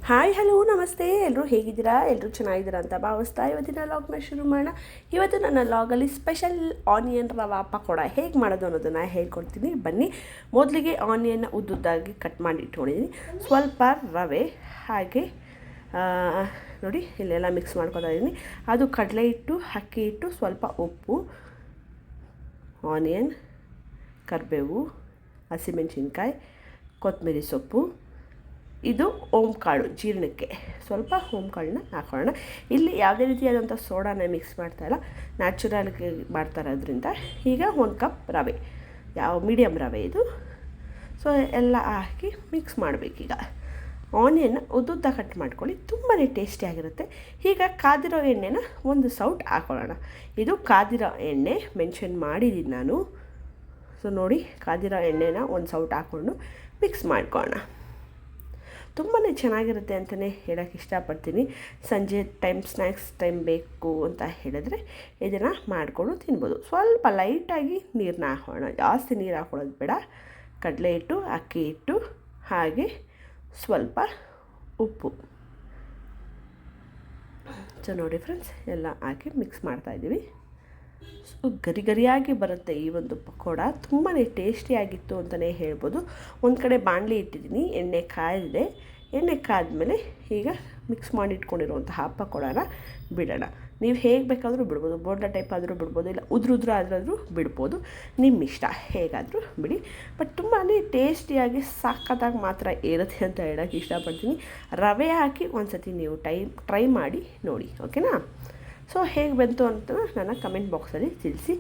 Hi hello ನಮಸ್ತೆ, ಎಲ್ಲರೂ ಹೇಗಿದ್ದೀರಾ? ಎಲ್ಲರೂ ಚೆನ್ನಾಗಿದ್ದೀರಾ ಅಂತ ಭಾವಿಸ್ತಾ ಇವತ್ತಿನ ಲಾಗ್ನ ಶುರು ಮಾಡೋಣ. ಇವತ್ತು ನನ್ನ ಲಾಗಲ್ಲಿ ಸ್ಪೆಷಲ್ ಆನಿಯನ್ ರವಾ ಪಕೋಡ ಹೇಗೆ ಮಾಡೋದು ಅನ್ನೋದನ್ನು ಹೇಳ್ಕೊಡ್ತೀನಿ. ಬನ್ನಿ. ಮೊದಲಿಗೆ ಆನಿಯನ್ನ ಉದ್ದುದ್ದಾಗಿ ಕಟ್ ಮಾಡಿ ಇಟ್ಕೊಂಡಿದ್ದೀನಿ. ಸ್ವಲ್ಪ ರವೆ, ಹಾಗೆ ನೋಡಿ ಇಲ್ಲೆಲ್ಲ ಮಿಕ್ಸ್ ಮಾಡ್ಕೊತಾ ಇದ್ದೀನಿ. ಅದು ಕಡಲೆ ಹಿಟ್ಟು, ಅಕ್ಕಿ ಹಿಟ್ಟು, ಸ್ವಲ್ಪ ಉಪ್ಪು, ಆನಿಯನ್, ಕರಿಬೇವು, ಹಸಿಮೆಣಸಿನ್ಕಾಯಿ, ಕೊತ್ತಂಬರಿ ಸೊಪ್ಪು, ಇದು ಓಂಕಾಳು ಜೀರ್ಣಕ್ಕೆ ಸ್ವಲ್ಪ ಓಂಕಾಳನ್ನ ಹಾಕೊಳ್ಳೋಣ. ಇಲ್ಲಿ ಯಾವುದೇ ರೀತಿಯಾದಂಥ ಸೋಡಾನ ಮಿಕ್ಸ್ ಮಾಡ್ತಾಯಿಲ್ಲ, ನ್ಯಾಚುರಲ್ಗೆ ಮಾಡ್ತಾರೋದ್ರಿಂದ. ಈಗ 1 ಕಪ್ ರವೆ, ಮೀಡಿಯಮ್ ರವೆ ಇದು. ಸೊ ಎಲ್ಲ ಹಾಕಿ ಮಿಕ್ಸ್ ಮಾಡಬೇಕೀಗ. ಆನಿಯನ್ನ ಉದ್ದುದ್ದ ಕಟ್ ಮಾಡ್ಕೊಳ್ಳಿ, ತುಂಬಾ ಟೇಸ್ಟಿಯಾಗಿರುತ್ತೆ. ಈಗ ಕಾದಿರೋ ಎಣ್ಣೆನ 1 ಸೌಟ್ ಹಾಕೊಳ್ಳೋಣ. ಇದು ಕಾದಿರೋ ಎಣ್ಣೆ ಮೆನ್ಷನ್ ಮಾಡಿದ್ದೀನಿ ನಾನು. ಸೊ ನೋಡಿ, ಕಾದಿರೋ ಎಣ್ಣೆನ 1 ಸೌಟ್ ಹಾಕ್ಕೊಂಡು ಮಿಕ್ಸ್ ಮಾಡ್ಕೊಳ್ಳೋಣ. ತುಂಬಾ ಚೆನ್ನಾಗಿರುತ್ತೆ ಅಂತಲೇ ಹೇಳೋಕ್ಕೆ ಇಷ್ಟಪಡ್ತೀನಿ. ಸಂಜೆ ಟೈಮ್ ಸ್ನ್ಯಾಕ್ಸ್ ಟೈಮ್ ಬೇಕು ಅಂತ ಹೇಳಿದ್ರೆ ಇದನ್ನು ಮಾಡಿಕೊಂಡು ತಿನ್ಬೋದು. ಸ್ವಲ್ಪ ಲೈಟಾಗಿ ನೀರನ್ನ ಹಾಕೋಣ, ಜಾಸ್ತಿ ನೀರು ಹಾಕೊಳ್ಳೋದು ಬೇಡ. ಕಡಲೆ ಹಿಟ್ಟು, ಅಕ್ಕಿ ಹಿಟ್ಟು, ಹಾಗೆ ಸ್ವಲ್ಪ ಉಪ್ಪು. ಸೊ ನೋಡಿ ಫ್ರೆಂಡ್ಸ್, ಎಲ್ಲ ಹಾಕಿ ಮಿಕ್ಸ್ ಮಾಡ್ತಾಯಿದ್ದೀವಿ. ಸೊ ಗರಿಯಾಗಿ ಬರುತ್ತೆ ಈ ಒಂದು ಪಕೋಡ. ತುಂಬಾ ಟೇಸ್ಟಿಯಾಗಿತ್ತು ಅಂತಲೇ ಹೇಳ್ಬೋದು. ಒಂದು ಕಡೆ ಬಾಣಲಿ ಇಟ್ಟಿದ್ದೀನಿ, ಎಣ್ಣೆ ಕಾಯಿದೆ. ಎಣ್ಣೆ ಕಾದ್ಮೇಲೆ ಈಗ ಮಿಕ್ಸ್ ಮಾಡಿ ಇಟ್ಕೊಂಡಿರುವಂತಹ ಪಕೋಡನ ಬಿಡೋಣ. ನೀವು ಹೇಗೆ ಬೇಕಾದರೂ ಬಿಡ್ಬೋದು, ಬೋಂಡ ಟೈಪ್ ಆದರೂ ಬಿಡ್ಬೋದು, ಇಲ್ಲ ಉದುರು ಆದ್ರೂ ಬಿಡ್ಬೋದು, ನಿಮ್ಮ ಇಷ್ಟ, ಹೇಗಾದರೂ ಬಿಡಿ. ಬಟ್ ತುಂಬಾ ಟೇಸ್ಟಿಯಾಗಿ ಸಖತ್ತಾಗಿ ಮಾತ್ರ ಇರುತ್ತೆ ಅಂತ ಹೇಳೋಕ್ಕೆ ಇಷ್ಟಪಡ್ತೀನಿ. ರವೆ ಹಾಕಿ ಒಂದು ಸತಿ ನೀವು ಟ್ರೈ ಮಾಡಿ ನೋಡಿ, ಓಕೆನಾ? ಸೊ ಹೇಗೆ ಬಂತು ಅಂತ ನನ್ನ ಕಮೆಂಟ್ ಬಾಕ್ಸಲ್ಲಿ ತಿಳಿಸಿ.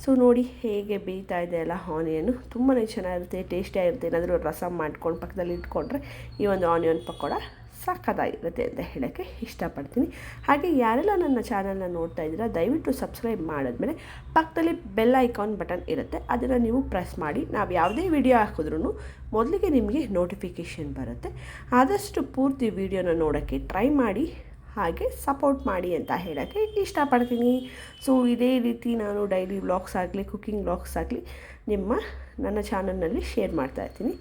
ಸೊ ನೋಡಿ ಹೇಗೆ ಬೇಯ್ತಾ ಇದೆ ಅಲ್ಲ ಆನಿಯನ್ನು, ತುಂಬಾ ಚೆನ್ನಾಗಿರುತ್ತೆ, ಟೇಸ್ಟಿಯಾಗಿರುತ್ತೆ. ಏನಾದರೂ ರಸಮ್ ಮಾಡ್ಕೊಂಡು ಪಕ್ಕದಲ್ಲಿ ಇಟ್ಕೊಂಡ್ರೆ ಈ ಒಂದು ಆನಿಯನ್ ಪಕೋಡ ಸಖತ್ತಾಗಿರುತ್ತೆ ಅಂತ ಹೇಳೋಕ್ಕೆ ಇಷ್ಟಪಡ್ತೀನಿ. ಹಾಗೆ ಯಾರೆಲ್ಲ ನನ್ನ ಚಾನಲ್ನ ನೋಡ್ತಾ ಇದ್ದೀರಾ, ದಯವಿಟ್ಟು ಸಬ್ಸ್ಕ್ರೈಬ್ ಮಾಡಿದ್ಮೇಲೆ ಪಕ್ಕದಲ್ಲಿ ಬೆಲ್ ಐಕಾನ್ ಬಟನ್ ಇರುತ್ತೆ, ಅದನ್ನು ನೀವು ಪ್ರೆಸ್ ಮಾಡಿ. ನಾವು ಯಾವುದೇ ವಿಡಿಯೋ ಹಾಕಿದ್ರೂ ಮೊದಲಿಗೆ ನಿಮಗೆ ನೋಟಿಫಿಕೇಷನ್ ಬರುತ್ತೆ. ಆದಷ್ಟು ಪೂರ್ತಿ ವಿಡಿಯೋನ ನೋಡೋಕ್ಕೆ ಟ್ರೈ ಮಾಡಿ, ಹಾಗೆ ಸಪೋರ್ಟ್ ಮಾಡಿ ಅಂತ ಹೇಳೋಕ್ಕೆ ಇಷ್ಟಪಡ್ತೀನಿ. ಸೊ ಇದೇ ರೀತಿ ನಾನು ಡೈಲಿ ವ್ಲಾಗ್ಸ್ ಆಗಲಿ, ಕುಕ್ಕಿಂಗ್ ವ್ಲಾಗ್ಸ್ ಆಗಲಿ ನನ್ನ ಚಾನಲ್ನಲ್ಲಿ ಶೇರ್ ಮಾಡ್ತಾಯಿರ್ತೀನಿ.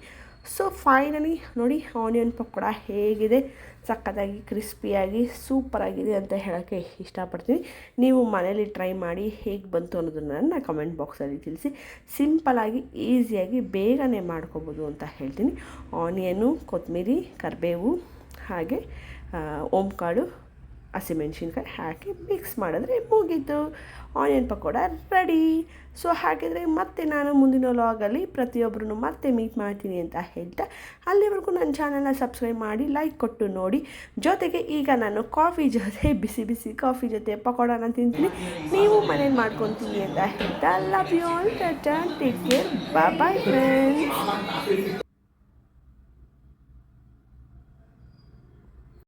ಸೊ ಫೈನಲಿ ನೋಡಿ ಆನಿಯನ್ ಪಕೋಡ ಹೇಗಿದೆ, ಸಖತ್ತಾಗಿ ಕ್ರಿಸ್ಪಿಯಾಗಿ ಸೂಪರಾಗಿದೆ ಅಂತ ಹೇಳೋಕ್ಕೆ ಇಷ್ಟಪಡ್ತೀನಿ. ನೀವು ಮನೇಲಿ ಟ್ರೈ ಮಾಡಿ ಹೇಗೆ ಬಂತು ಅನ್ನೋದನ್ನು ನನ್ನ ಕಮೆಂಟ್ ಬಾಕ್ಸಲ್ಲಿ ತಿಳಿಸಿ. ಸಿಂಪಲಾಗಿ ಈಸಿಯಾಗಿ ಬೇಗನೆ ಮಾಡ್ಕೋಬೋದು ಅಂತ ಹೇಳ್ತೀನಿ. ಆನಿಯನು, ಕೊತ್ತಂಬರಿ, ಕರಿಬೇವು, ಹಾಗೆ ಓಂಕಾಳು, ಹಸಿಮೆಣಸಿನ್ಕಾಯಿ ಹಾಕಿ ಮಿಕ್ಸ್ ಮಾಡಿದ್ರೆ ಮುಗೀತು, ಆನಿಯನ್ ಪಕೋಡ ರೆಡಿ. ಸೊ ಹಾಗಿದ್ರೆ ಮತ್ತೆ ನಾನು ಮುಂದಿನ ವ್ಲಾಗಲ್ಲಿ ಪ್ರತಿಯೊಬ್ಬರೂ ಮತ್ತೆ ಮೀಟ್ ಮಾಡ್ತೀನಿ ಅಂತ ಹೇಳ್ತಾ, ಅಲ್ಲಿವರೆಗೂ ನನ್ನ ಚಾನಲ್ನ ಸಬ್ಸ್ಕ್ರೈಬ್ ಮಾಡಿ, ಲೈಕ್ ಕೊಟ್ಟು ನೋಡಿ. ಜೊತೆಗೆ ಈಗ ನಾನು ಕಾಫಿ ಜೊತೆ ಬಿಸಿ ಕಾಫಿ ಜೊತೆ ಪಕೋಡನ ತಿಂತೀನಿ. ನೀವು ಮನೇಲಿ ಮಾಡ್ಕೊತೀನಿ ಅಂತ ಹೇಳ್ತಾ, love you all, take care, bye friends.